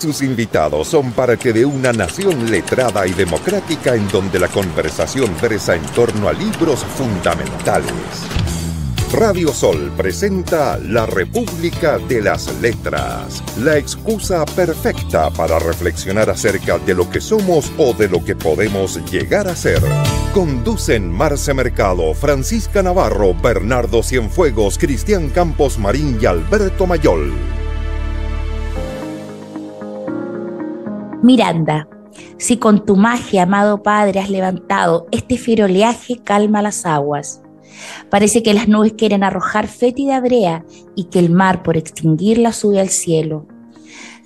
Sus invitados son parte de una nación letrada y democrática en donde la conversación versa en torno a libros fundamentales. Radio Sol presenta La República de las Letras, la excusa perfecta para reflexionar acerca de lo que somos o de lo que podemos llegar a ser. Conducen Marce Mercado, Francisca Navarro, Bernardo Cienfuegos, Cristian Campos Marín y Alberto Mayol. Miranda, si con tu magia, amado Padre, has levantado este fiero oleaje, calma las aguas. Parece que las nubes quieren arrojar fétida brea y que el mar, por extinguirla, sube al cielo.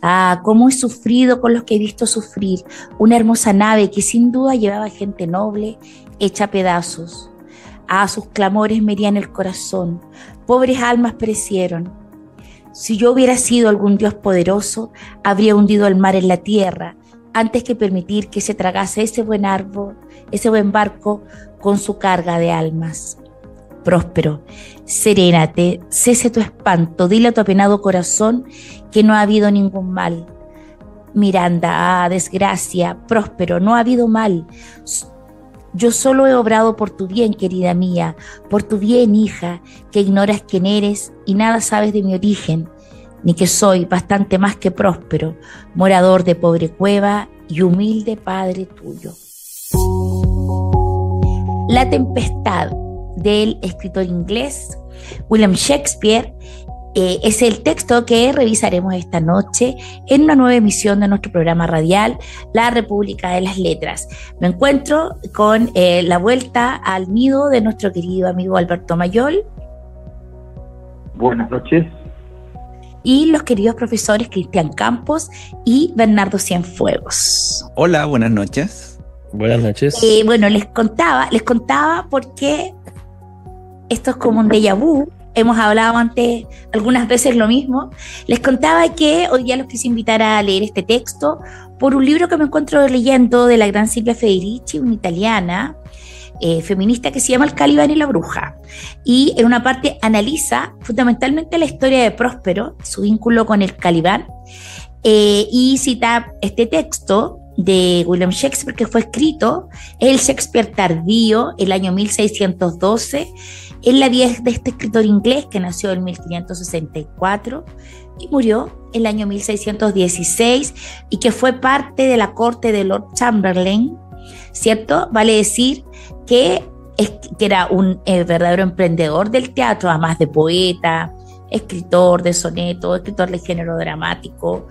Ah, cómo he sufrido con los que he visto sufrir, una hermosa nave que sin duda llevaba gente noble, hecha a pedazos. Ah, sus clamores me herían el corazón, pobres almas perecieron. Si yo hubiera sido algún dios poderoso, habría hundido el mar en la tierra, antes que permitir que se tragase ese buen barco con su carga de almas. Próspero, serénate, cese tu espanto, dile a tu apenado corazón que no ha habido ningún mal. Miranda, ah, desgracia, Próspero, no ha habido mal. Yo solo he obrado por tu bien, querida mía, por tu bien, hija, que ignoras quién eres y nada sabes de mi origen, ni que soy bastante más que próspero, morador de pobre cueva y humilde padre tuyo. La tempestad, del escritor inglés William Shakespeare, es el texto que revisaremos esta noche en una nueva emisión de nuestro programa radial La República de las Letras. Me encuentro con la vuelta al nido de nuestro querido amigo Alberto Mayol. Buenas noches. Y los queridos profesores Cristian Campos y Bernardo Cienfuegos. Hola, buenas noches. Buenas noches. Bueno, les contaba porque esto es como un déjà vu, hemos hablado antes algunas veces lo mismo. Les contaba que hoy día los quise invitar a leer este texto por un libro que me encuentro leyendo de la gran Silvia Federici, una italiana feminista que se llama El Calibán y la Bruja. Y en una parte analiza fundamentalmente la historia de Próspero, su vínculo con el Calibán, y cita este texto de William Shakespeare que fue escrito, el Shakespeare tardío, el año 1612, en la vida de este escritor inglés que nació en 1564 y murió en el año 1616 y que fue parte de la corte de Lord Chamberlain, ¿cierto? Vale decir que era un verdadero emprendedor del teatro, además de poeta, escritor de sonetos, escritor de género dramático,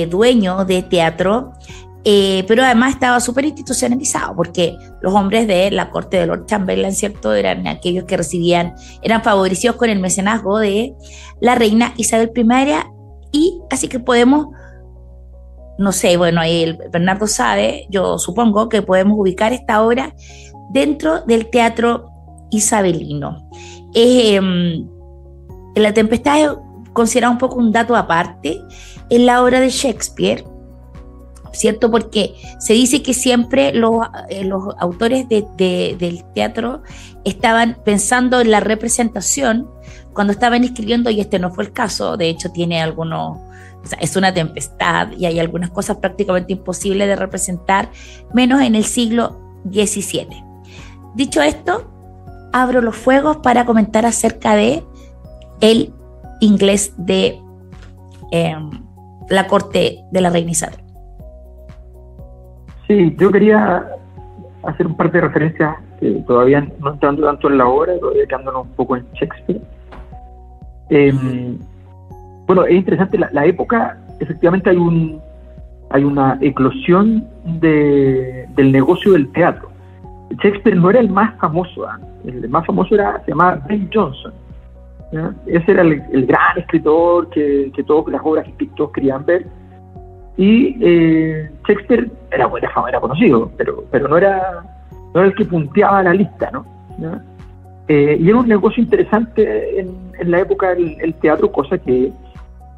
dueño de teatro, pero además estaba súper institucionalizado porque los hombres de la corte de Lord Chamberlain, ¿cierto?, eran aquellos que eran favorecidos con el mecenazgo de la reina Isabel I, y así que podemos, no sé, bueno, ahí Bernardo sabe, yo supongo que podemos ubicar esta obra dentro del teatro isabelino. La Tempestad es considerada un poco un dato aparte en la obra de Shakespeare, ¿cierto? Porque se dice que siempre los autores del teatro estaban pensando en la representación cuando estaban escribiendo, y este no fue el caso. De hecho tiene algunos, o sea, es una tempestad y hay algunas cosas prácticamente imposibles de representar, menos en el siglo XVII. Dicho esto, abro los fuegos para comentar acerca de el inglés de la corte de la reina Isabel. Sí, yo quería hacer un par de referencias que todavía no entrando tanto en la obra, todavía quedándonos un poco en Shakespeare. Bueno, es interesante la época. Efectivamente hay una eclosión del negocio del teatro. Shakespeare no era el más famoso, el más famoso se llamaba Ben Jonson, ¿ya? Ese era el gran escritor que todas las obras que todos querían ver. Y Shakespeare era buena fama, era conocido, pero no era el que punteaba la lista, ¿no? ¿Ya? Y era un negocio interesante en la época del teatro, cosa que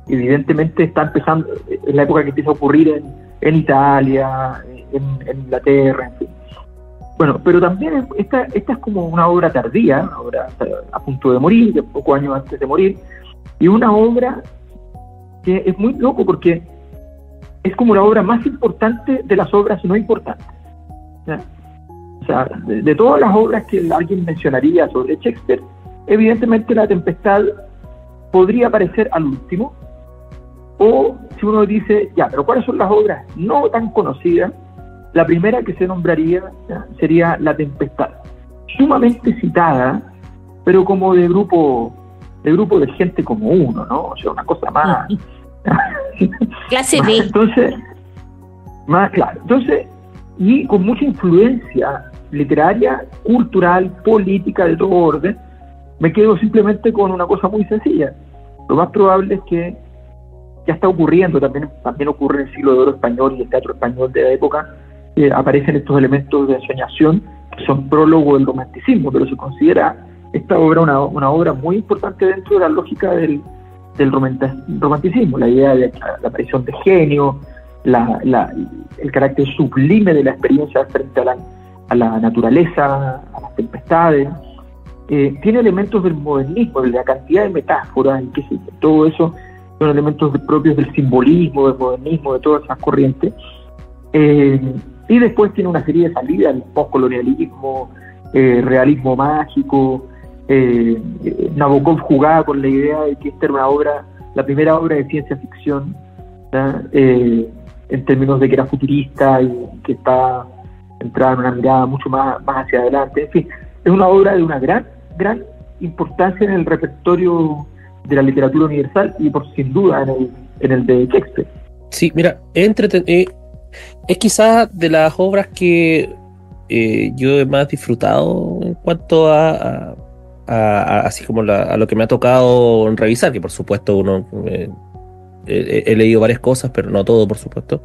evidentemente está empezando, en la época que empieza a ocurrir en Italia, en Inglaterra, en fin. Bueno, pero también esta es como una obra tardía, una obra a punto de morir, de pocos años antes de morir, y una obra que es muy loco porque es como la obra más importante de las obras no importantes, ¿ya? O sea, de todas las obras que alguien mencionaría sobre Shakespeare, evidentemente La Tempestad podría aparecer al último, o si uno dice, ya, pero ¿cuáles son las obras no tan conocidas? La primera que se nombraría, ¿ya?, sería La Tempestad, sumamente citada, pero como de grupo de gente como uno, ¿no? O sea, una cosa más... Clase B. Entonces, más claro. Entonces, y con mucha influencia literaria, cultural, política, de todo orden, me quedo simplemente con una cosa muy sencilla. Lo más probable es que ya está ocurriendo, también ocurre en el siglo de oro español y el teatro español de la época, aparecen estos elementos de ensoñación que son prólogo del romanticismo, pero se considera esta obra una obra muy importante dentro de la lógica del romanticismo, la idea de la aparición de genio, el carácter sublime de la experiencia frente a la naturaleza, a las tempestades. Tiene elementos del modernismo, de la cantidad de metáforas, y todo eso son elementos propios del simbolismo, del modernismo, de todas esas corrientes. Y después tiene una serie de salidas, el postcolonialismo, realismo mágico. Nabokov jugaba con la idea de que esta era la primera obra de ciencia ficción, en términos de que era futurista y que está entrada en una mirada mucho más hacia adelante. En fin, es una obra de una gran importancia en el repertorio de la literatura universal y sin duda en el de Shakespeare. Sí, mira, es quizás de las obras que yo he más disfrutado en cuanto a así como a lo que me ha tocado revisar, que por supuesto he leído varias cosas, pero no todo, por supuesto.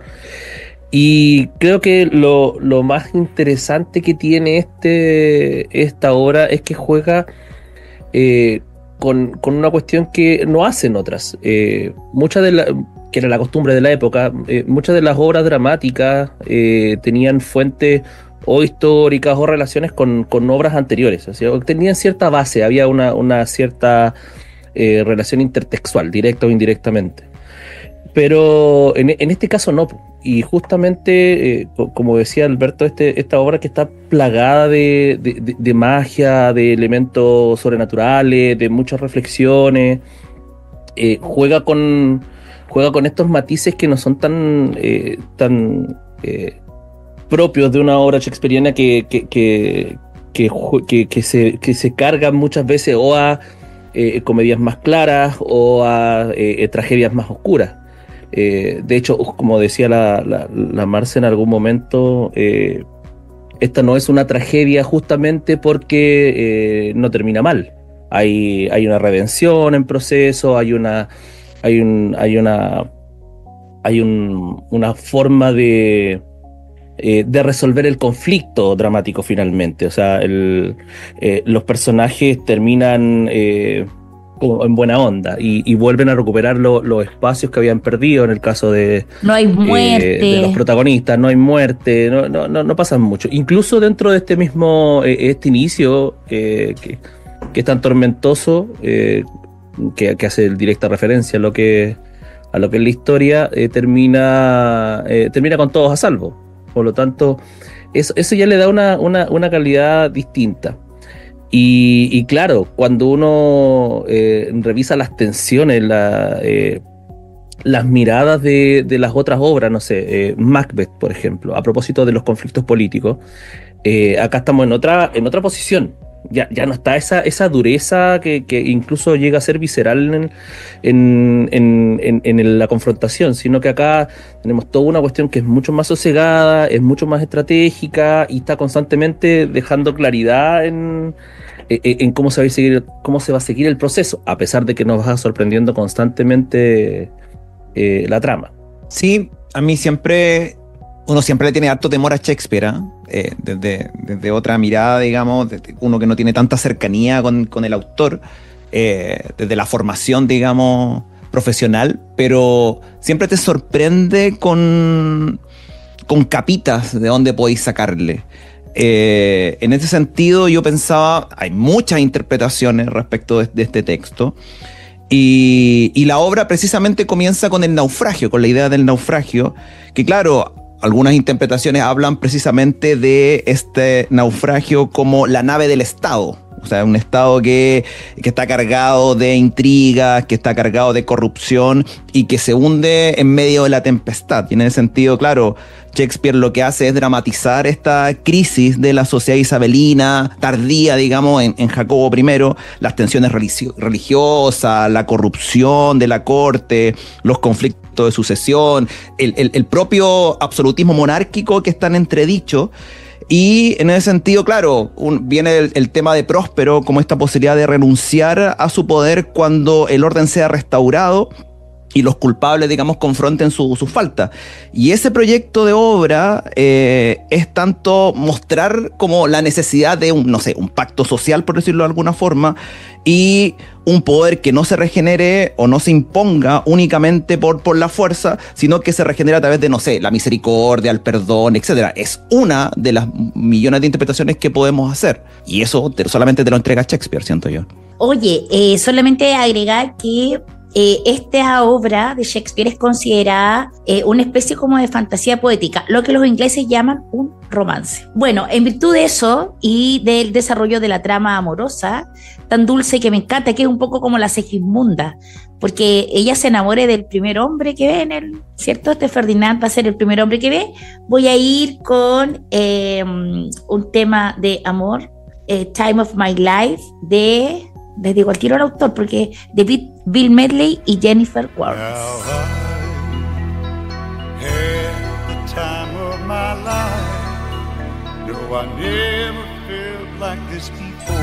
Y creo que lo más interesante que tiene esta obra es que juega con una cuestión que no hacen otras. Que era la costumbre de la época, muchas de las obras dramáticas tenían fuentes o históricas o relaciones con obras anteriores, o sea, tenían cierta base, había una cierta relación intertextual, directa o indirectamente. Pero en este caso no, y justamente, como decía Alberto, esta obra que está plagada de magia, de elementos sobrenaturales, de muchas reflexiones, juega con estos matices que no son tan propios de una obra shakespeariana que se cargan muchas veces o a comedias más claras o a tragedias más oscuras. De hecho, como decía la Marce en algún momento, esta no es una tragedia justamente porque no termina mal. Hay una redención en proceso, hay una forma de resolver el conflicto dramático finalmente. O sea, los personajes terminan en buena onda y vuelven a recuperar los espacios que habían perdido. En el caso no hay muerte, de los protagonistas, no hay muerte, no pasan mucho. Incluso dentro de este mismo inicio que es tan tormentoso, que hace directa referencia a lo que es la historia, termina con todos a salvo. Por lo tanto, eso ya le da una calidad distinta. Y claro, cuando uno revisa las tensiones, las miradas de las otras obras, no sé, Macbeth, por ejemplo, a propósito de los conflictos políticos, acá estamos en otra posición. Ya no está esa dureza que incluso llega a ser visceral en la confrontación, sino que acá tenemos toda una cuestión que es mucho más sosegada, es mucho más estratégica y está constantemente dejando claridad en cómo se va a seguir el proceso, a pesar de que nos va sorprendiendo constantemente la trama. Sí, a mí uno siempre le tiene harto temor a Shakespeare, desde otra mirada, digamos, uno que no tiene tanta cercanía con el autor, desde la formación, digamos, profesional, pero siempre te sorprende con capitas de dónde podéis sacarle. En ese sentido yo pensaba, hay muchas interpretaciones respecto de este texto, Y la obra precisamente comienza con el naufragio, con la idea del naufragio, que claro, algunas interpretaciones hablan precisamente de este naufragio como la nave del Estado. O sea, un Estado que está cargado de intrigas, que está cargado de corrupción y que se hunde en medio de la tempestad. Y en ese sentido, claro, Shakespeare lo que hace es dramatizar esta crisis de la sociedad isabelina, tardía, digamos, en Jacobo I, las tensiones religiosas, la corrupción de la corte, los conflictos de sucesión, el propio absolutismo monárquico que está en entredicho. Y en ese sentido, claro, viene el tema de Próspero como esta posibilidad de renunciar a su poder cuando el orden sea restaurado y los culpables, digamos, confronten sus faltas. Y ese proyecto de obra es tanto mostrar como la necesidad de un pacto social, por decirlo de alguna forma, y un poder que no se regenere o no se imponga únicamente por la fuerza, sino que se regenera a través de, la misericordia, el perdón, etcétera. Es una de las millones de interpretaciones que podemos hacer. Y eso solamente te lo entrega Shakespeare, siento yo. Oye, solamente agregar que esta obra de Shakespeare es considerada una especie como de fantasía poética, lo que los ingleses llaman un romance. Bueno, en virtud de eso y del desarrollo de la trama amorosa, tan dulce que me encanta, que es un poco como la Segismunda, porque ella se enamore del primer hombre que ve ¿cierto? Este Ferdinand va a ser el primer hombre que ve. Voy a ir con un tema de amor, Time of My Life, les digo al tiro al autor, porque de Bill Medley y Jennifer Warnes. I never felt like this before.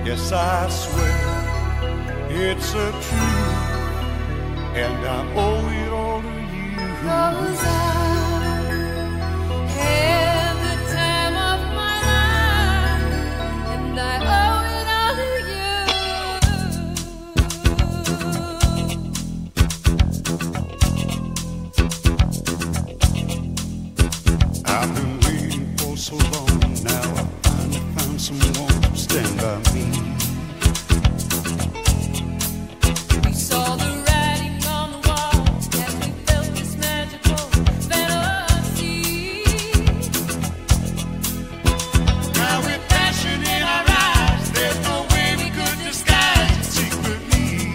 Yes, I swear it's a truth, and I owe it all to you. 'Cause I had the time of my life, and I owe it all to you. I've been waiting for so long now. I finally found someone to stand by me. We saw the writing on the wall as we felt this magical fantasy. Now with passion in our eyes, there's no way we could disguise it secretly.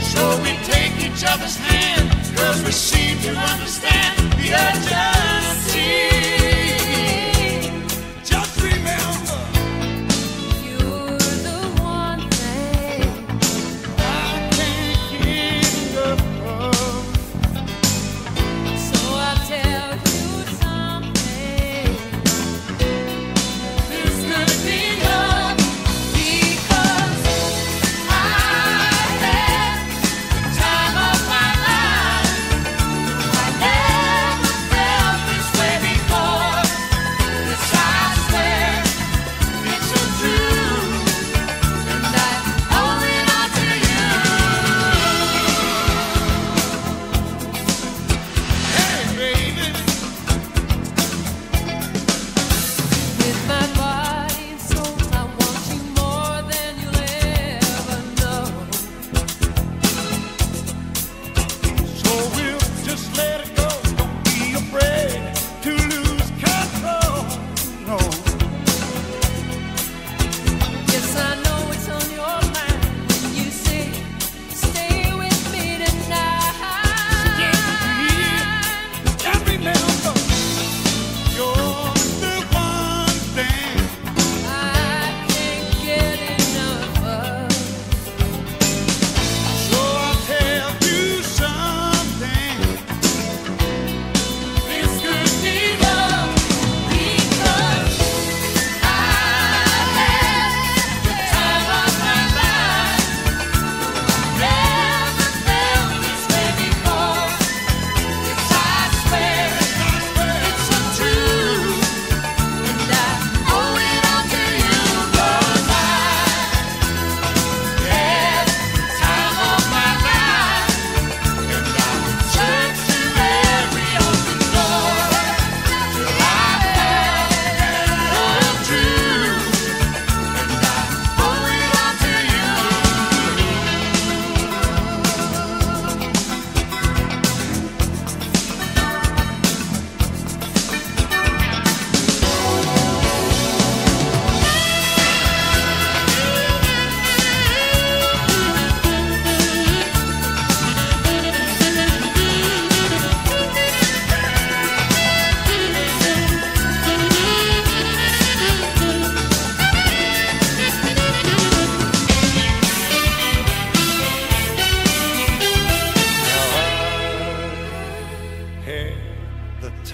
So we take each other's hand, 'cause we seem to understand the urgency. Just remember, you're the one thing I can't get enough of. So I'll tell you something. This could be love, because I had the time of my life. I never felt this way before.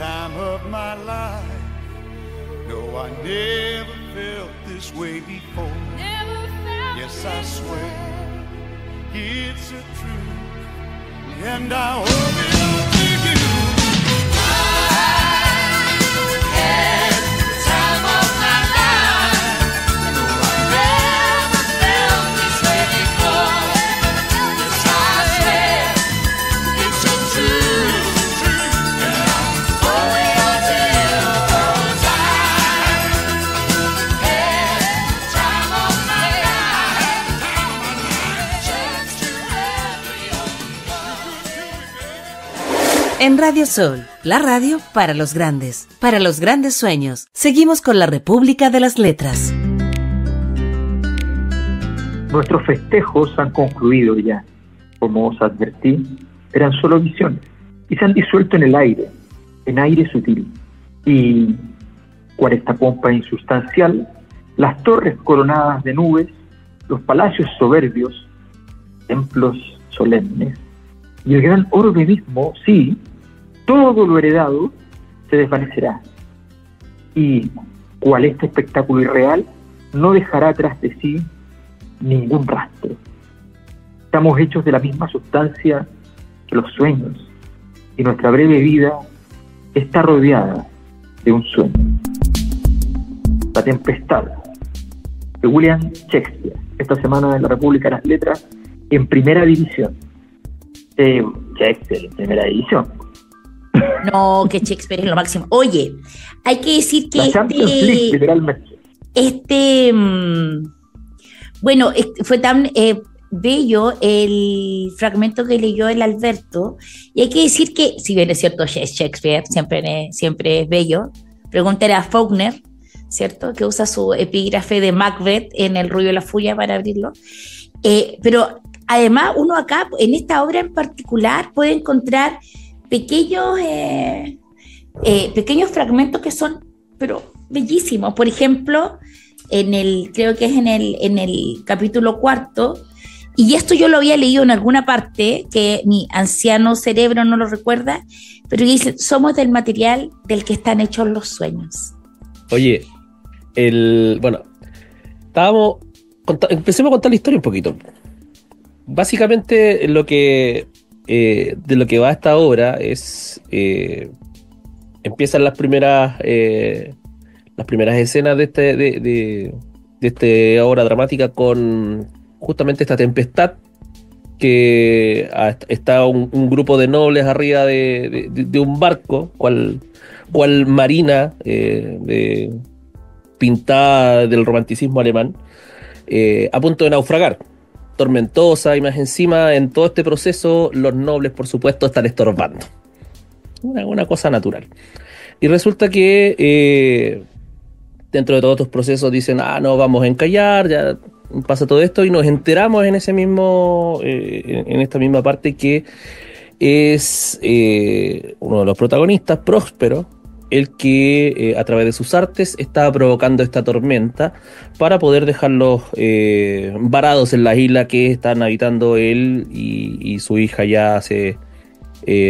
time of my life. No, I never felt this way before. Yes, I swear it's a truth, and I owe it all to you. I had the time of my life. No, I never felt this way before. Yes, I swear it's a truth, and I owe it all to you. 'Cause I had the time of my life. Chance to have you. En Radio Sol, la radio para los grandes sueños. Seguimos con la República de las Letras. Nuestros festejos han concluido ya. Como os advertí, eran solo visiones y se han disuelto en aire sutil. Y cual esta pompa insustancial, las torres coronadas de nubes, los palacios soberbios, templos solemnes, y el gran orbe mismo, sí, todo lo heredado se desvanecerá. Y cual este espectáculo irreal no dejará atrás de sí ningún rastro. Estamos hechos de la misma sustancia que los sueños, y nuestra breve vida está rodeada de un sueño. La Tempestad, de William Shakespeare, esta semana en la República de las Letras, en primera división. Shakespeare en primera división. No, que Shakespeare es lo máximo. Oye, hay que decir que La Champions League, literalmente. Bueno, fue tan bello el fragmento que leyó el Alberto, y hay que decir que, si bien es cierto, Shakespeare siempre es bello, pregúntale a Faulkner, ¿cierto?, que usa su epígrafe de Macbeth en El Rubio de la Furia para abrirlo, pero además uno acá, en esta obra en particular, puede encontrar pequeños fragmentos que son, pero bellísimos. Por ejemplo, creo que es en el capítulo 4, y esto yo lo había leído en alguna parte, que mi anciano cerebro no lo recuerda, pero dice: somos del material del que están hechos los sueños. Oye, empecemos a contar la historia un poquito. Básicamente de lo que va esta obra es, empiezan las primeras escenas de esta obra dramática con justamente esta tempestad, que está un grupo de nobles arriba de un barco, cual marina pintada del romanticismo alemán, a punto de naufragar, tormentosa, y más encima en todo este proceso los nobles, por supuesto, están estorbando. Una cosa natural. Y resulta que dentro de todos estos procesos dicen: no, vamos a encallar, ya pasa todo esto, y nos enteramos en esta misma parte que es uno de los protagonistas, Próspero, el que a través de sus artes estaba provocando esta tormenta para poder dejarlos varados en la isla que están habitando él y su hija ya hace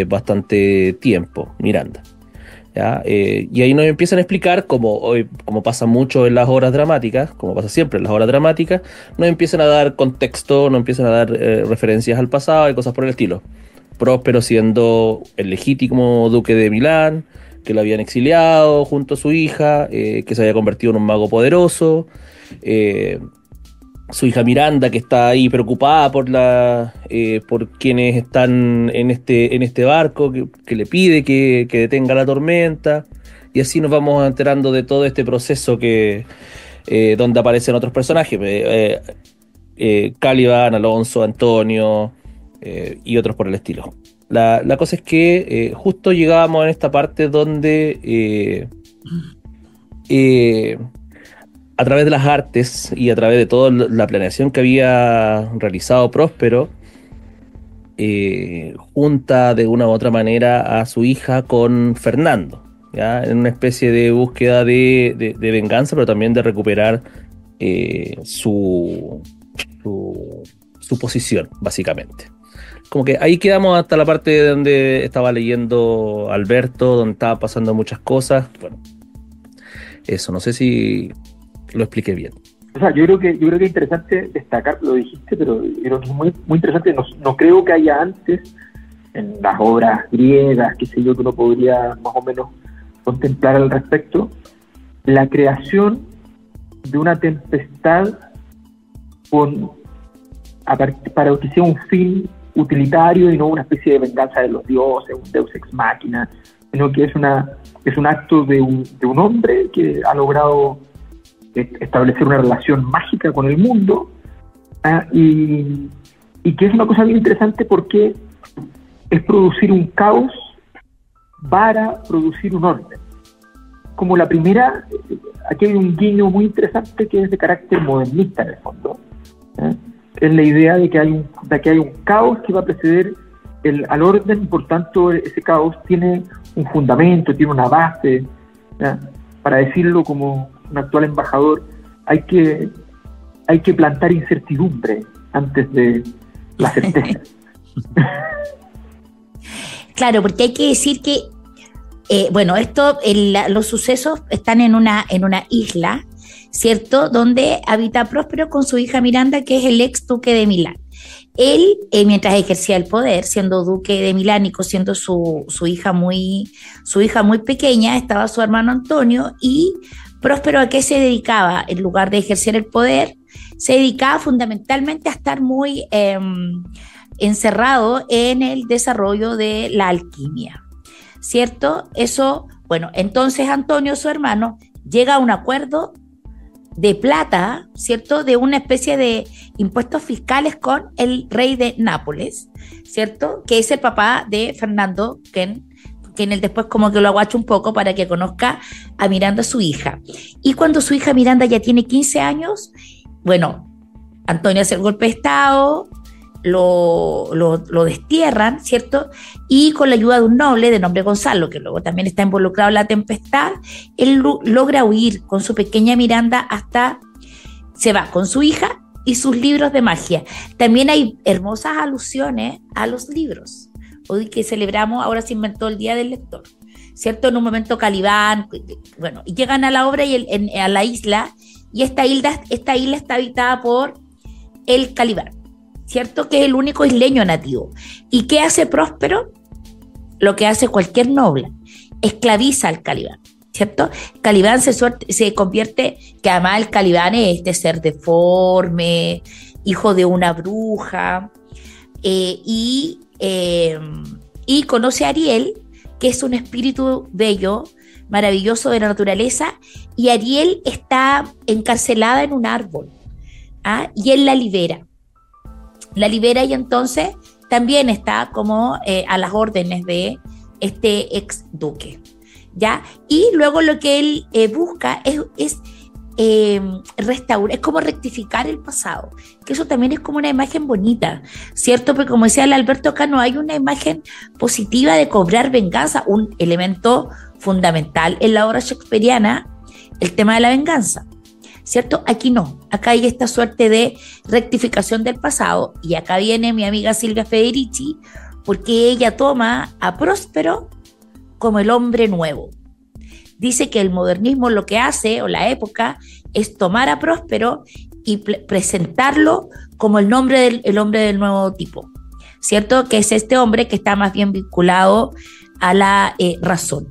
bastante tiempo, Miranda. ¿Ya? Y ahí nos empiezan a explicar, como pasa mucho en las obras dramáticas, como pasa siempre en las obras dramáticas, nos empiezan a dar contexto, nos empiezan a dar referencias al pasado y cosas por el estilo. Próspero siendo el legítimo duque de Milán, que lo habían exiliado junto a su hija, que se había convertido en un mago poderoso, su hija Miranda, que está ahí preocupada por quienes están en este barco, que le pide que detenga la tormenta, y así nos vamos enterando de todo este proceso donde aparecen otros personajes, Caliban, Alonso, Antonio, y otros por el estilo. La cosa es que justo llegábamos en esta parte donde a través de las artes y a través de toda la planeación que había realizado Próspero, junta de una u otra manera a su hija con Fernando, ¿ya? En una especie de búsqueda de venganza, pero también de recuperar su posición, básicamente. como que ahí quedamos hasta la parte donde estaba leyendo Alberto, donde estaba pasando muchas cosas. Bueno, eso, no sé si lo expliqué bien. O sea, yo creo que es interesante destacar, lo dijiste, pero yo creo que es muy, muy interesante. No creo que haya antes, en las obras griegas, qué sé yo, que uno podría más o menos contemplar al respecto, la creación de una tempestad para que sea un fin utilitario y no una especie de venganza de los dioses, un deus ex machina, sino que es un acto de un hombre que ha logrado establecer una relación mágica con el mundo, y que es una cosa bien interesante porque es producir un caos para producir un orden. Como la primera, aquí hay un guiño muy interesante que es de carácter modernista en el fondo, es la idea de que hay un caos que va a preceder al orden, y por tanto ese caos tiene un fundamento, tiene una base, ¿ya? Para decirlo como un actual embajador, hay que plantar incertidumbre antes de la certeza. Claro, porque hay que decir que los sucesos están en una isla, ¿cierto? Donde habita Próspero con su hija Miranda, que es el ex duque de Milán. Él, mientras ejercía el poder, siendo duque de Milán y siendo su hija muy pequeña, estaba su hermano Antonio, y Próspero, ¿a qué se dedicaba? En lugar de ejercer el poder, se dedicaba fundamentalmente a estar muy encerrado en el desarrollo de la alquimia, ¿cierto? Eso, bueno, entonces Antonio, su hermano, llega a un acuerdo de plata, ¿cierto? De una especie de impuestos fiscales con el rey de Nápoles, ¿cierto? Que es el papá de Fernando, que en el después como que lo aguacho un poco para que conozca a Miranda, su hija. Y cuando su hija Miranda ya tiene 15 años, bueno, Antonio hace el golpe de Estado, lo destierran, ¿cierto? Y con la ayuda de un noble de nombre Gonzalo, que luego también está involucrado en la tempestad, él logra huir con su pequeña Miranda se va con su hija y sus libros de magia. También hay hermosas alusiones a los libros, hoy que celebramos, ahora se inventó el Día del Lector, ¿cierto? En un momento Calibán, bueno, y llegan a la obra y a la isla, y esta isla está habitada por el Calibán, ¿cierto? Que es el único isleño nativo. ¿Y qué hace Próspero? Lo que hace cualquier noble, esclaviza al Calibán, ¿cierto? Calibán se convierte, que además el Calibán es este ser deforme, hijo de una bruja, y conoce a Ariel, que es un espíritu bello, maravilloso de la naturaleza, y Ariel está encarcelada en un árbol, y él la libera, y entonces también está como a las órdenes de este ex duque, ¿ya? Y luego lo que él busca es restaurar, es como rectificar el pasado, que eso también es como una imagen bonita, ¿cierto? Porque como decía el Alberto, acá no hay una imagen positiva de cobrar venganza, un elemento fundamental en la obra shakespeariana, el tema de la venganza, ¿cierto? Aquí no, acá hay esta suerte de rectificación del pasado, y acá viene mi amiga Silvia Federici, porque ella toma a Próspero como el hombre nuevo. Dice que el modernismo lo que hace, o la época, es tomar a Próspero y presentarlo como el hombre del nuevo tipo, ¿cierto? Que es este hombre que está más bien vinculado a la razón,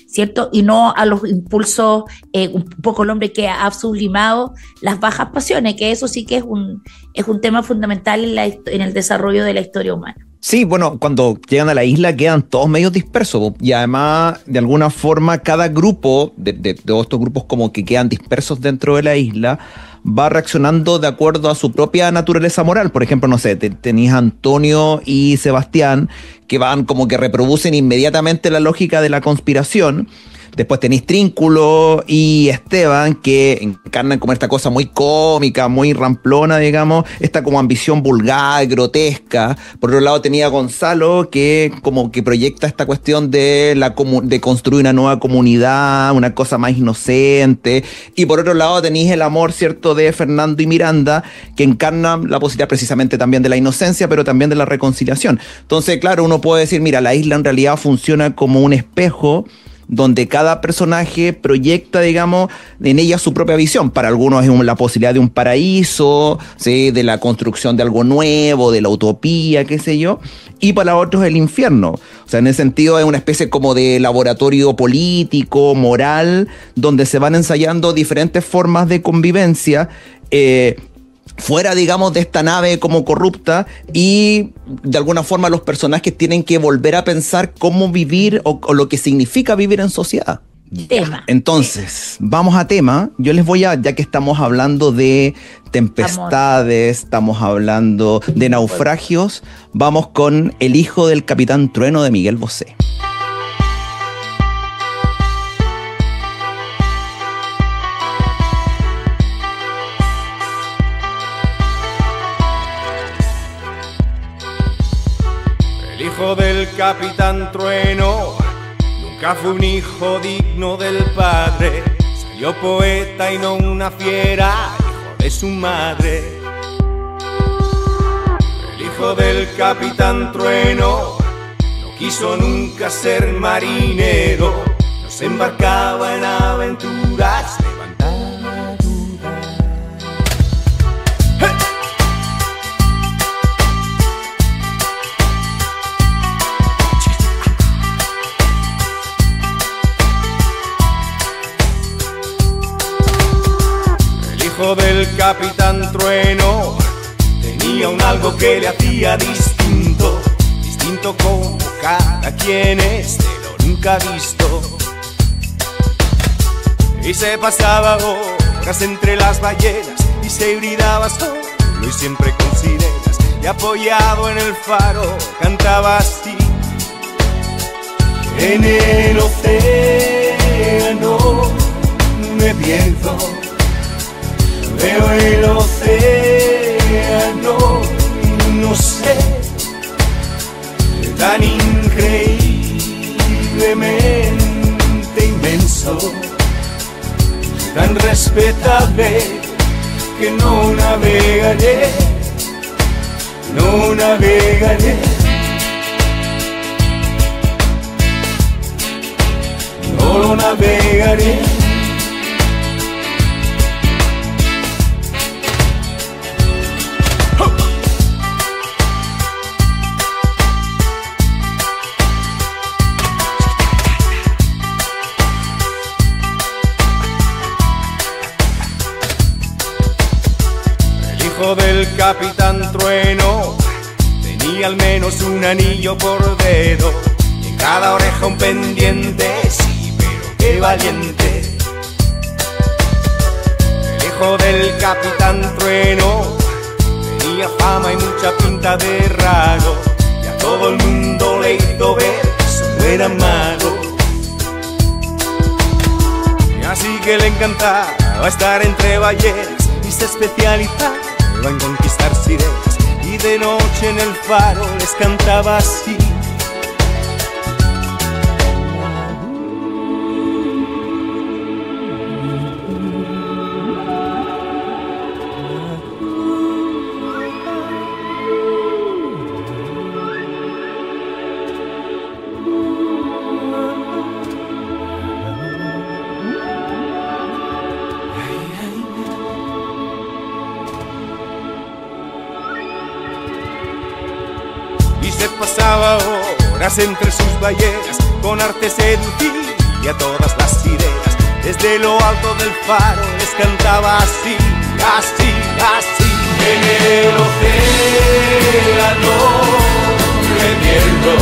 ¿cierto? Y no a los impulsos, un poco el hombre que ha sublimado las bajas pasiones, que eso sí que es un tema fundamental en el desarrollo de la historia humana. Sí, bueno, cuando llegan a la isla quedan todos medios dispersos, y además, de alguna forma, cada grupo, de todos estos grupos como que quedan dispersos dentro de la isla, va reaccionando de acuerdo a su propia naturaleza moral. Por ejemplo, no sé, tenías Antonio y Sebastián, que van como que reproducen inmediatamente la lógica de la conspiración, Después tenéis Trínculo y Esteban, que encarnan como esta cosa muy cómica, muy ramplona, digamos, esta como ambición vulgar, grotesca. Por otro lado tenía Gonzalo, que como que proyecta esta cuestión de construir una nueva comunidad, una cosa más inocente. Y por otro lado tenéis el amor, ¿cierto?, de Fernando y Miranda, que encarnan la posibilidad precisamente también de la inocencia, pero también de la reconciliación. Entonces, claro, uno puede decir, mira, la isla en realidad funciona como un espejo donde cada personaje proyecta, digamos, en ella su propia visión. Para algunos es la posibilidad de un paraíso, ¿sí?, de la construcción de algo nuevo, de la utopía, qué sé yo, y para otros el infierno. O sea, en ese sentido es una especie como de laboratorio político, moral, donde se van ensayando diferentes formas de convivencia, fuera, digamos, de esta nave como corrupta, y de alguna forma los personajes tienen que volver a pensar cómo vivir o lo que significa vivir en sociedad. Tema. Entonces, vamos a tema. Yo les voy ya que estamos hablando de tempestades, estamos hablando de naufragios, vamos con El hijo del Capitán Trueno de Miguel Bosé. El hijo del Capitán Trueno nunca fue un hijo digno del padre. Salió poeta y no una fiera, hijo de su madre. El hijo del Capitán Trueno no quiso nunca ser marinero, no se embarcaba en aventuras, levantaba dudas. ¡Hey! El hijo del Capitán Trueno tenía un algo que le hacía distinto, distinto como cada quien lo nunca visto. Y se pasaba horas entre las ballenas y se hibridaba solo y siempre con sirenas, y apoyado en el faro cantaba así: en el océano me pierdo, veo el océano y no sé, tan increíblemente inmenso, tan respetable que no navegaré, no navegaré, no lo navegaré. Del Capitán Trueno tenía al menos un anillo por dedo y en cada oreja un pendiente, sí, pero qué valiente. El hijo del Capitán Trueno tenía fama y mucha pinta de raro, y a todo el mundo le hizo ver que eso no era malo. Y así que le encantaba estar entre ballenas y se especializaba en conquistar sirenas, y de noche en el faro les cantaba así: pasaba horas entre sus ballenas, con arte seducía a todas las sirenas. Desde lo alto del faro les cantaba así, así, así: en el océano me pierdo,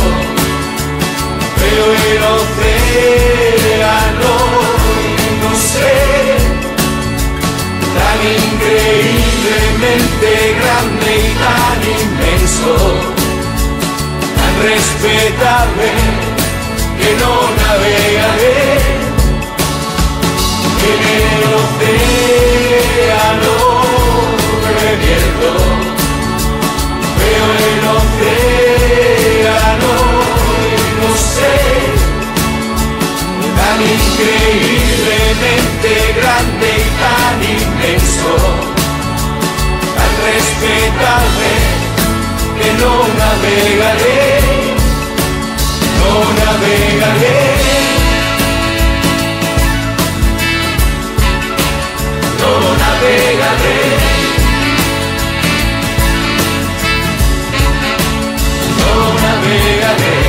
veo el océano y no sé, tan increíblemente grande y tan inmenso, respetable que no navegaré, en el océano bebiendo, veo el océano y no sé, tan increíblemente grande y tan inmenso, tan respetable, que no navegaré, no navegaré, no navegaré, no navegaré.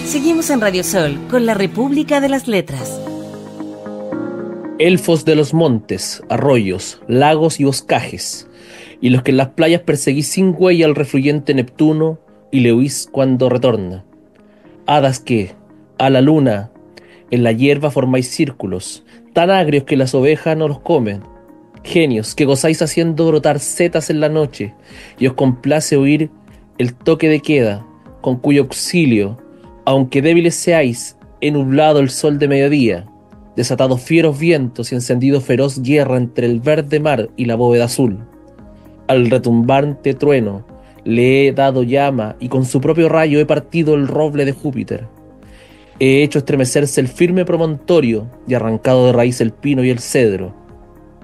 Seguimos en Radio Sol con la República de las Letras. Elfos de los montes, arroyos, lagos y boscajes, y los que en las playas perseguís sin huella al refluyente Neptuno y le huís cuando retorna. Hadas que, a la luna, en la hierba formáis círculos, tan agrios que las ovejas no los comen. Genios que gozáis haciendo brotar setas en la noche, y os complace oír el toque de queda, con cuyo auxilio, aunque débiles seáis, enublado el sol de mediodía, desatados fieros vientos y encendido feroz guerra entre el verde mar y la bóveda azul. Al retumbante trueno le he dado llama y con su propio rayo he partido el roble de Júpiter. He hecho estremecerse el firme promontorio y arrancado de raíz el pino y el cedro.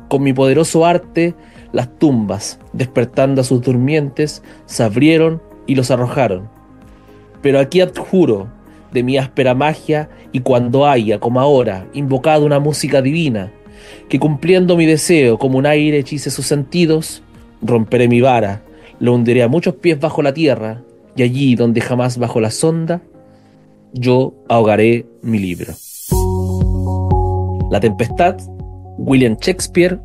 Con mi poderoso arte, las tumbas, despertando a sus durmientes, se abrieron y los arrojaron. Pero aquí adjuro de mi áspera magia y cuando haya, como ahora, invocado una música divina, que cumpliendo mi deseo como un aire hechice sus sentidos, romperé mi vara, lo hundiré a muchos pies bajo la tierra y allí donde jamás bajo la sonda, yo ahogaré mi libro. La tempestad, William Shakespeare,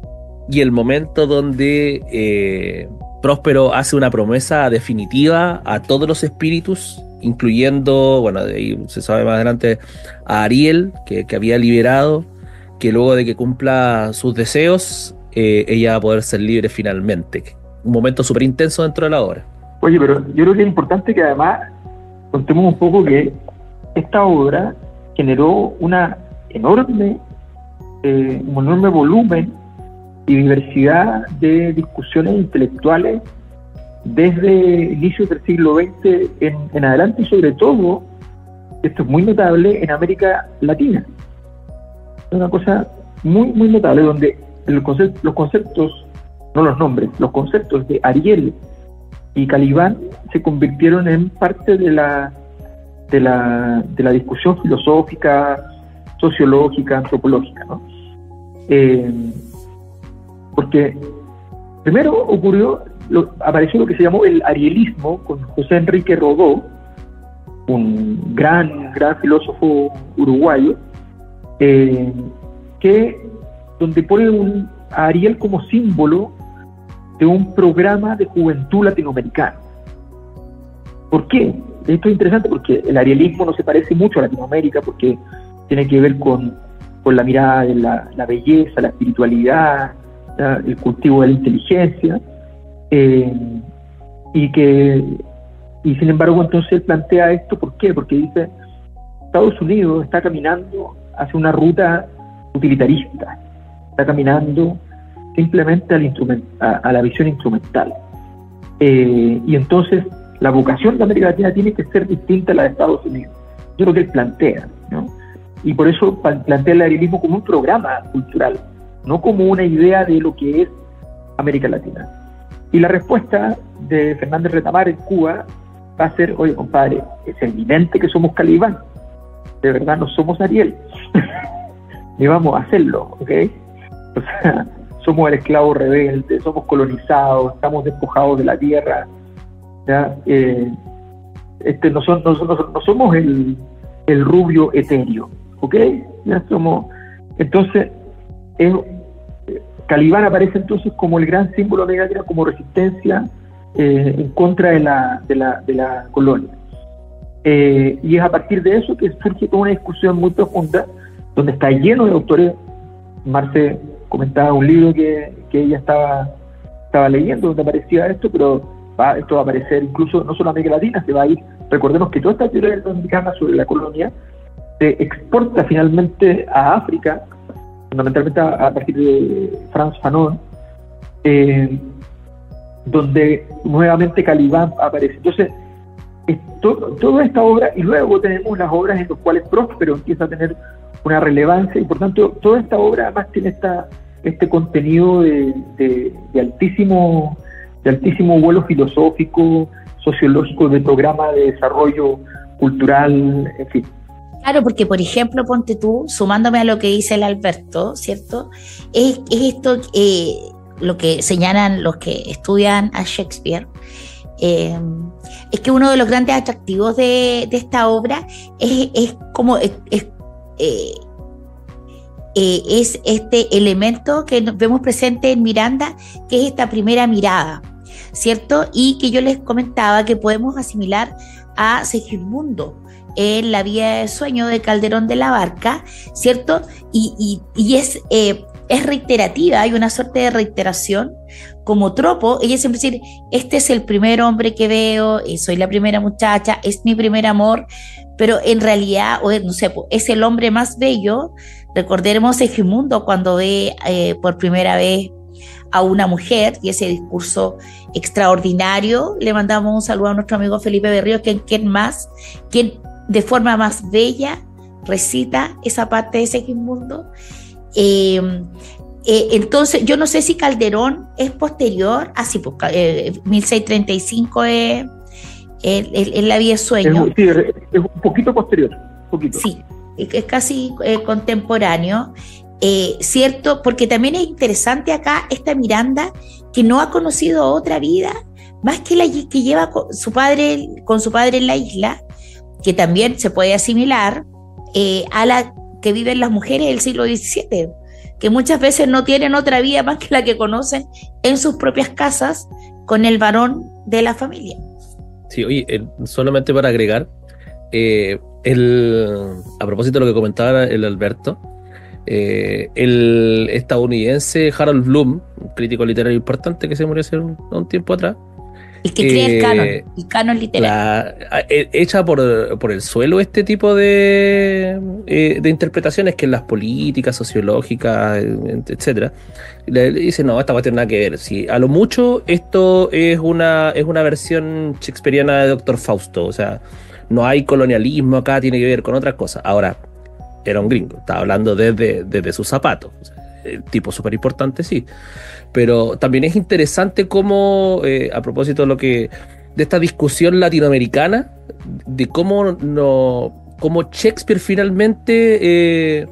y el momento donde Próspero hace una promesa definitiva a todos los espíritus, incluyendo, bueno, de ahí se sabe más adelante, a Ariel, que había liberado, que luego de que cumpla sus deseos, ella va a poder ser libre finalmente. Un momento súper intenso dentro de la obra. Oye, pero yo creo que es importante que además contemos un poco que esta obra generó un enorme volumen y diversidad de discusiones intelectuales desde inicios del siglo XX en adelante, y sobre todo, esto es muy notable, en América Latina. Es una cosa muy, muy notable, donde los conceptos, no los nombres, los conceptos de Ariel y Calibán se convirtieron en parte de la discusión filosófica, sociológica, antropológica, ¿no? Porque primero apareció lo que se llamó el arielismo con José Enrique Rodó, un gran filósofo uruguayo, donde pone a Ariel como símbolo de un programa de juventud latinoamericano. ¿Por qué? Esto es interesante porque el arielismo no se parece mucho a Latinoamérica, porque tiene que ver con la mirada de la belleza, la espiritualidad, el cultivo de la inteligencia, y sin embargo entonces él plantea esto. ¿Por qué? Porque dice, Estados Unidos está caminando hacia una ruta utilitarista, está caminando simplemente a la visión instrumental, y entonces la vocación de América Latina tiene que ser distinta a la de Estados Unidos. Yo creo que él plantea, ¿no? Y por eso plantea el arielismo como un programa cultural, no como una idea de lo que es América Latina. Y la respuesta de Fernández Retamar en Cuba va a ser, oye, compadre, es evidente que somos Calibán, de verdad no somos Ariel, ni vamos a hacerlo, ¿ok? O sea, somos el esclavo rebelde, somos colonizados, estamos despojados de la tierra, ¿ya? No somos el rubio etéreo, ¿ok? Ya somos. Entonces, Calibán aparece entonces como el gran símbolo de América, como resistencia en contra de la colonia. Y es a partir de eso que surge toda una discusión muy profunda donde está lleno de autores. Marce comentaba un libro que ella estaba leyendo donde aparecía esto, pero esto va a aparecer incluso no solo en América Latina, se va a ir. Recordemos que toda esta teoría norteamericana sobre la colonia se exporta finalmente a África, fundamentalmente a partir de Frantz Fanon, donde nuevamente Caliban aparece. Entonces, toda esta obra, y luego tenemos las obras en las cuales Próspero empieza a tener una relevancia, y por tanto toda esta obra además tiene este contenido de altísimo vuelo filosófico, sociológico, de programa de desarrollo cultural, en fin. Claro, porque por ejemplo, ponte tú, sumándome a lo que dice el Alberto, ¿cierto? Es esto, lo que señalan los que estudian a Shakespeare, es que uno de los grandes atractivos de esta obra es como es este elemento que vemos presente en Miranda, que es esta primera mirada, ¿cierto? Y que yo les comentaba que podemos asimilar a Segismundo en La vida de sueño de Calderón de la Barca, ¿cierto? Y es reiterativa, hay una suerte de reiteración como tropo. Ella siempre dice, este es el primer hombre que veo, soy la primera muchacha, es mi primer amor, pero en realidad, no sé, es el hombre más bello. Recordemos Segismundo cuando ve por primera vez a una mujer y ese discurso extraordinario. Le mandamos un saludo a nuestro amigo Felipe Berríos, quien de forma más bella recita esa parte de Segismundo. Entonces, yo no sé si Calderón es posterior, 1635 es La vida de sueño. Es un poquito posterior. Sí, es casi contemporáneo, ¿cierto? Porque también es interesante acá esta Miranda que no ha conocido otra vida más que la que lleva con su padre en la isla, que también se puede asimilar a la que viven las mujeres del siglo XVII, que muchas veces no tienen otra vida más que la que conocen en sus propias casas con el varón de la familia. Sí, oye, solamente para agregar, a propósito de lo que comentaba el Alberto, el estadounidense Harold Bloom, un crítico literario importante que se murió hace un tiempo atrás, el que crea el canon literario. Echa por el suelo este tipo de interpretaciones que en las políticas, sociológicas, etcétera, le dice, no, esta va a tener nada que ver. Si a lo mucho esto es una versión shakespeariana de Doctor Fausto, o sea, no hay colonialismo acá, tiene que ver con otras cosas. Ahora, era un gringo, estaba hablando desde sus zapatos, o sea, el tipo súper importante, sí, pero también es interesante cómo, a propósito de esta discusión latinoamericana, de cómo Shakespeare finalmente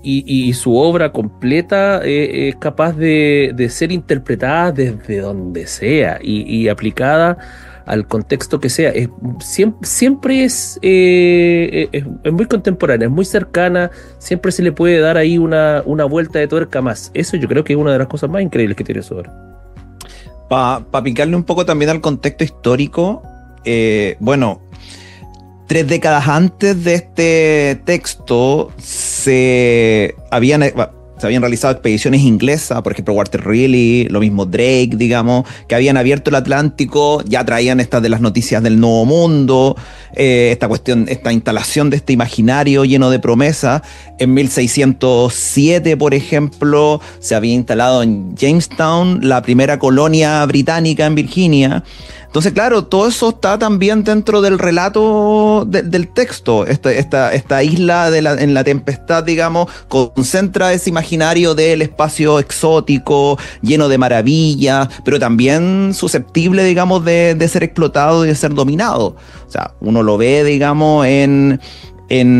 y su obra completa es capaz de ser interpretada desde donde sea y aplicada al contexto que sea. Siempre es muy contemporánea, es muy cercana, siempre se le puede dar ahí una vuelta de tuerca más. Eso yo creo que es una de las cosas más increíbles que tiene su obra. Para picarle un poco también al contexto histórico, bueno, 3 décadas antes de este texto se habían realizado expediciones inglesas, por ejemplo Walter Raleigh, lo mismo Drake, digamos, que habían abierto el Atlántico, ya traían estas de las noticias del Nuevo Mundo, esta instalación de este imaginario lleno de promesas. En 1607, por ejemplo, se había instalado en Jamestown la primera colonia británica en Virginia. Entonces, claro, todo eso está también dentro del relato del texto. Esta isla en la tempestad, digamos, concentra ese imaginario del espacio exótico, lleno de maravillas, pero también susceptible, digamos, de ser explotado y de ser dominado. O sea, uno lo ve, digamos, en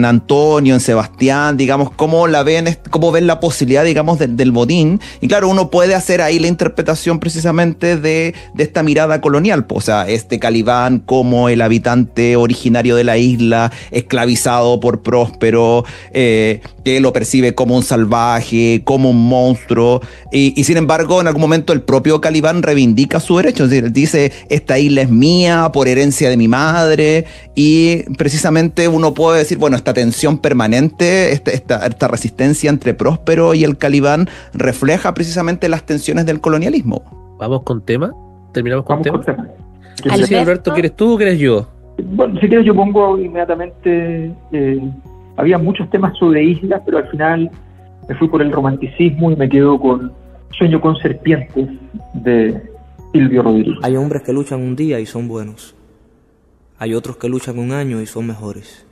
Antonio, en Sebastián, digamos, cómo ven la posibilidad, digamos, del botín. Y claro, uno puede hacer ahí la interpretación precisamente de esta mirada colonial. O sea, Caliban como el habitante originario de la isla, esclavizado por Próspero, que lo percibe como un salvaje, como un monstruo. Y sin embargo, en algún momento el propio Caliban reivindica su derecho. Es decir, dice, esta isla es mía por herencia de mi madre. Y precisamente uno puede decir, decir, bueno, esta tensión permanente, esta resistencia entre Próspero y el Calibán refleja precisamente las tensiones del colonialismo. ¿Vamos con tema? ¿Terminamos con Vamos tema? con tema. No sé si Alberto, ¿quieres tú o quieres yo? Bueno, si quieres yo pongo inmediatamente, había muchos temas sobre islas, pero al final me fui por el romanticismo y me quedo con Sueño con serpientes de Silvio Rodríguez. Hay hombres que luchan un día y son buenos. Hay otros que luchan un año y son mejores.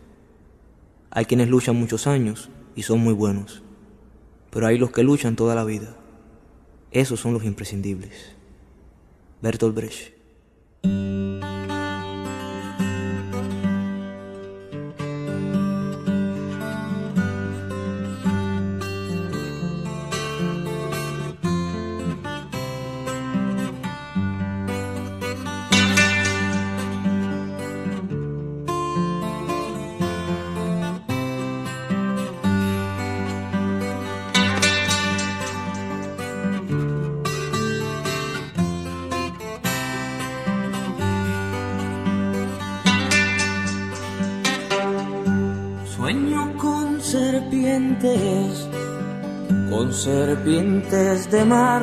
Hay quienes luchan muchos años y son muy buenos. Pero hay los que luchan toda la vida. Esos son los imprescindibles. Bertolt Brecht. Serpientes de mar,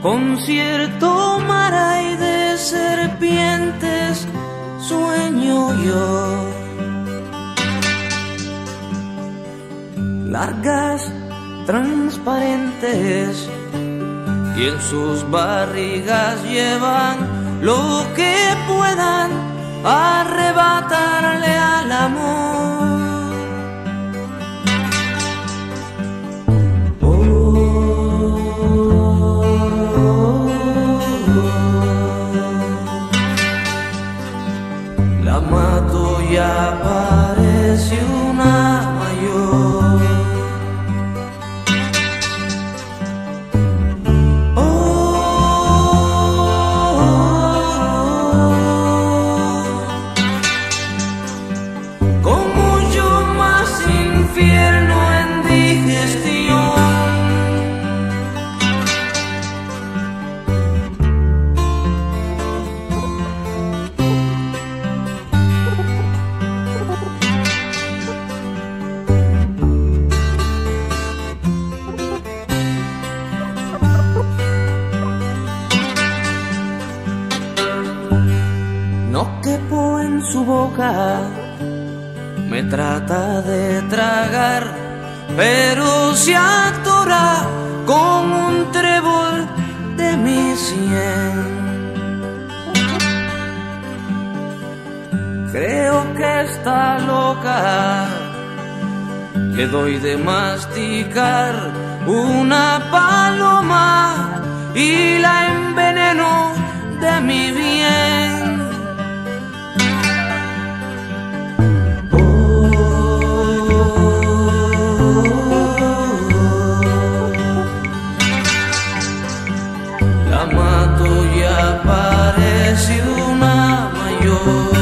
con cierto mar hay de serpientes, sueño yo. Largas, transparentes, y en sus barrigas llevan lo que puedan arrebatarle al amor. La mato y aparece una mayor. Con mucho más infierno en digestión. No quepo en su boca, me trata de tragar, pero se atora con un trébol de mi sien. Creo que está loca, le doy de masticar una paloma y la enveneno de mi bien. La mato y aparece una mayor.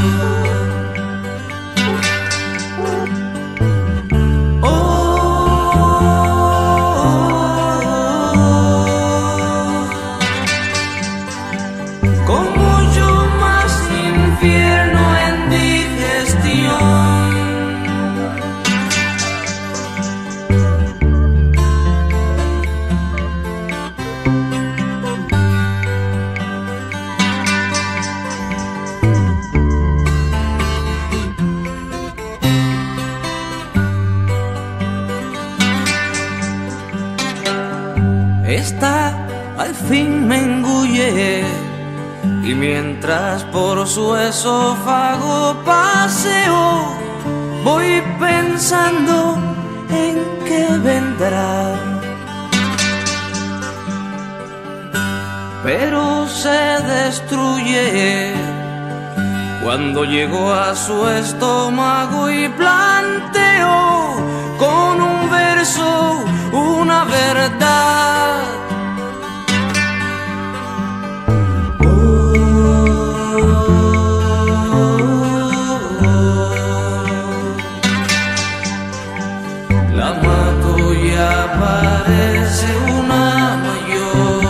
Con mucho más infierno en digestión. Esta al fin me engulle y mientras por su esófago paseo voy pensando en qué vendrá. Pero se destruye cuando llego a su estómago y planteo con un verso una verdad. La mato y aparece una mayor.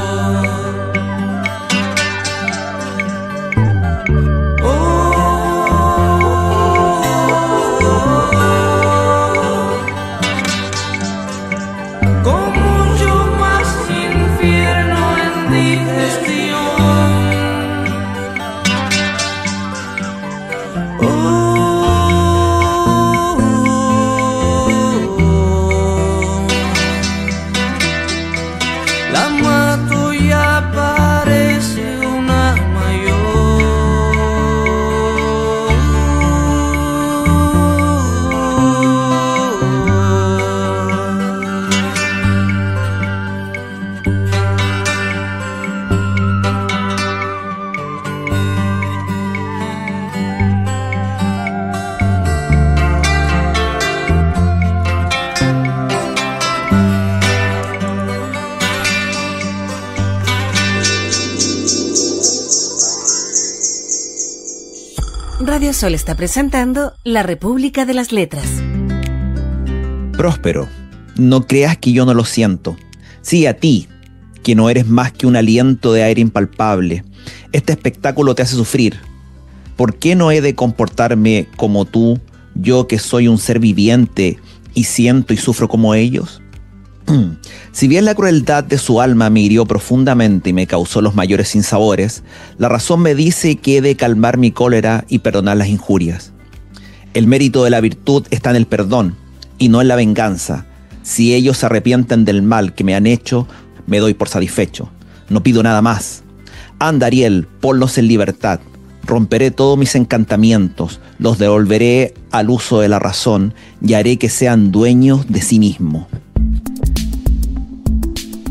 Radio Sol está presentando La República de las Letras. Próspero, no creas que yo no lo siento. Sí, a ti, que no eres más que un aliento de aire impalpable. Este espectáculo te hace sufrir. ¿Por qué no he de comportarme como tú, yo que soy un ser viviente y siento y sufro como ellos? Si bien la crueldad de su alma me hirió profundamente y me causó los mayores sinsabores, la razón me dice que he de calmar mi cólera y perdonar las injurias. El mérito de la virtud está en el perdón y no en la venganza. Si ellos se arrepienten del mal que me han hecho, me doy por satisfecho. No pido nada más. Anda, Ariel, ponlos en libertad. Romperé todos mis encantamientos, los devolveré al uso de la razón y haré que sean dueños de sí mismos.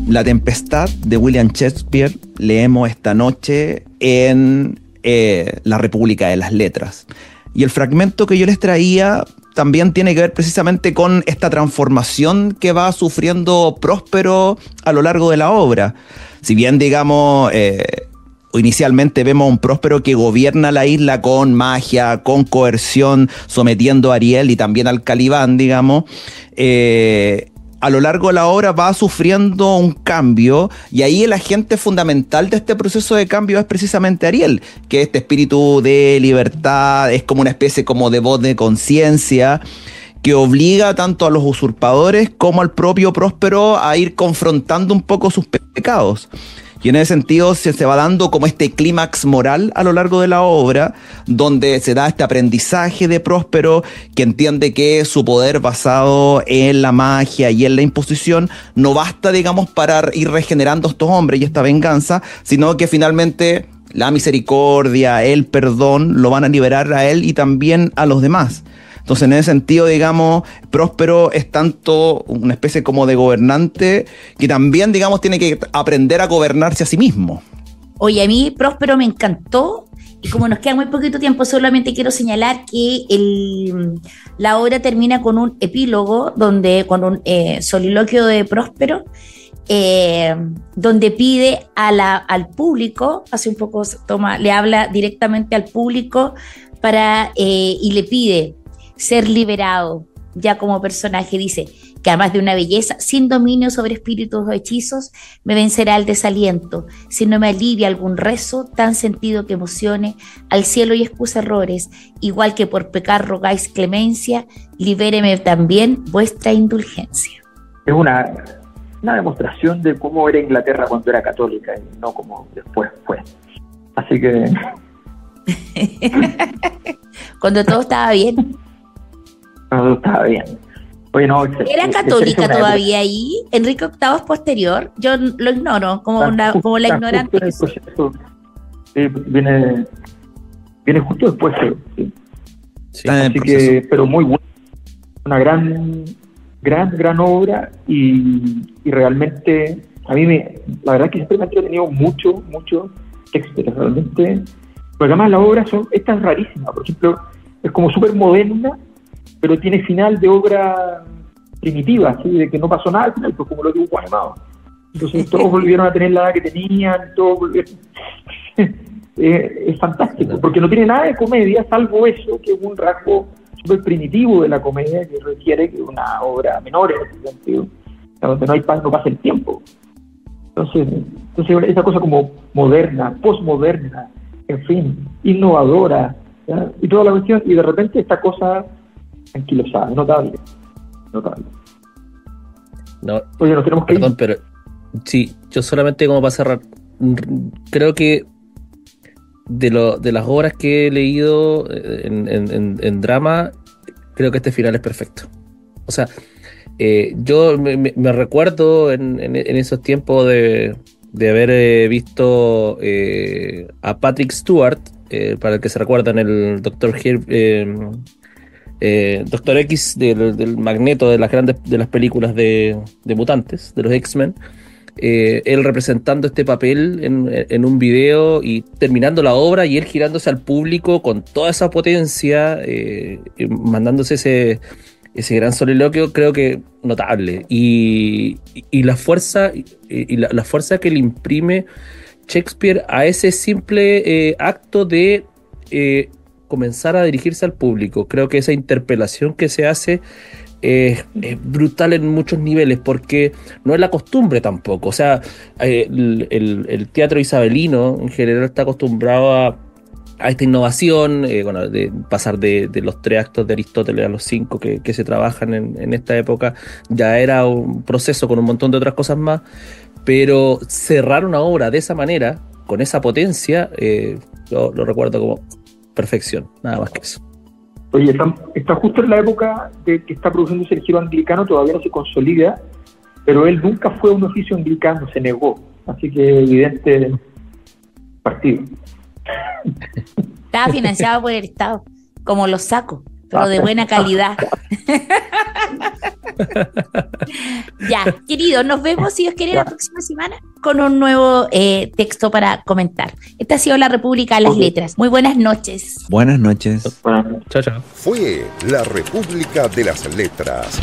La Tempestad de William Shakespeare leemos esta noche en La República de las Letras. Y el fragmento que yo les traía también tiene que ver precisamente con esta transformación que va sufriendo Próspero a lo largo de la obra. Si bien, digamos, inicialmente vemos a un Próspero que gobierna la isla con magia, con coerción, sometiendo a Ariel y también al Calibán, digamos, a lo largo de la obra va sufriendo un cambio, y ahí el agente fundamental de este proceso de cambio es precisamente Ariel, que este espíritu de libertad es como una especie como de voz de conciencia que obliga tanto a los usurpadores como al propio Próspero a ir confrontando un poco sus pecados. Y en ese sentido se va dando como este clímax moral a lo largo de la obra, donde se da este aprendizaje de Próspero, que entiende que su poder basado en la magia y en la imposición no basta, digamos, para ir regenerando a estos hombres y esta venganza, sino que finalmente la misericordia, el perdón, lo van a liberar a él y también a los demás. Entonces, en ese sentido, digamos, Próspero es tanto una especie como de gobernante que también, digamos, tiene que aprender a gobernarse a sí mismo. Oye, a mí Próspero me encantó, y como nos queda muy poquito tiempo, solamente quiero señalar que la obra termina con un epílogo, con un soliloquio de Próspero, donde pide al público, hace un poco le habla directamente al público y le pide ser liberado ya como personaje. Dice que además de una belleza, sin dominio sobre espíritus o hechizos, me vencerá el desaliento, si no me alivia algún rezo tan sentido que emocione al cielo y excusa errores, igual que por pecar rogáis clemencia, libéreme también vuestra indulgencia. Es una demostración de cómo era Inglaterra cuando era católica y no como después fue. Así que cuando todo estaba bien. Todo estaba bien. Oye, no, ¿Era católica todavía ahí? Enrique VIII es posterior. Yo lo ignoro, como la ignorante que soy. Viene justo después. Sí, así que, pero muy buena. Una gran obra, y realmente a mí la verdad que siempre me ha entretenido mucho Shakespeare, realmente, porque además las obras esta es rarísima. Por ejemplo, es como súper moderna, pero tiene final de obra primitiva, así de que no pasó nada al final, pues como los dibujos animados. Entonces todos volvieron a tener la edad que tenían, todos volvieron. Es fantástico, porque no tiene nada de comedia, salvo eso, que es un rasgo súper primitivo de la comedia, que requiere que una obra menor en ese sentido, donde no pasa el tiempo. Entonces esa cosa como moderna, postmoderna, en fin, innovadora, ¿ya? Y toda la cuestión, y de repente esta cosa anquilosada, notable. No, oye, nos tenemos que perdón, ir. Pero sí, yo solamente como para cerrar, creo que de las obras que he leído en drama, creo que este final es perfecto. O sea, yo me recuerdo en esos tiempos de haber visto a Patrick Stewart, para el que se recuerdan, el Dr. Dr. X del Magneto de las películas de mutantes, de los X-Men, él representando este papel en un video y terminando la obra, y él girándose al público con toda esa potencia, mandándose ese gran soliloquio, creo que notable, y la fuerza la fuerza que le imprime Shakespeare a ese simple acto de comenzar a dirigirse al público. Creo que esa interpelación que se hace es brutal en muchos niveles, porque no es la costumbre tampoco. O sea, el teatro isabelino en general está acostumbrado a esta innovación, de pasar de los 3 actos de Aristóteles a los 5 que se trabajan en esta época. Ya era un proceso con un montón de otras cosas más, pero cerrar una obra de esa manera, con esa potencia, yo lo recuerdo como perfección, nada más que eso. Oye, está justo en la época de que está produciéndose el giro anglicano, todavía no se consolida, pero él nunca fue un oficio anglicano, se negó, así que evidente partido. Estaba financiado por el Estado, como los sacos, pero de buena calidad. Ya, querido, nos vemos, si Dios quiere, la próxima semana con un nuevo texto para comentar. Esta ha sido La República de las Letras. Muy buenas noches. Buenas noches. Chao, chao. Fue La República de las Letras.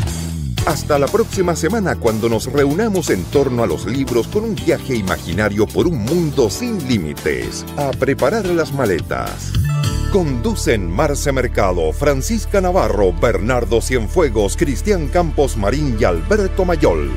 Hasta la próxima semana, cuando nos reunamos en torno a los libros con un viaje imaginario por un mundo sin límites. A preparar las maletas. Conducen Marce Mercado, Francisca Navarro, Bernardo Cienfuegos, Cristian Campos Marín y Alberto Mayol.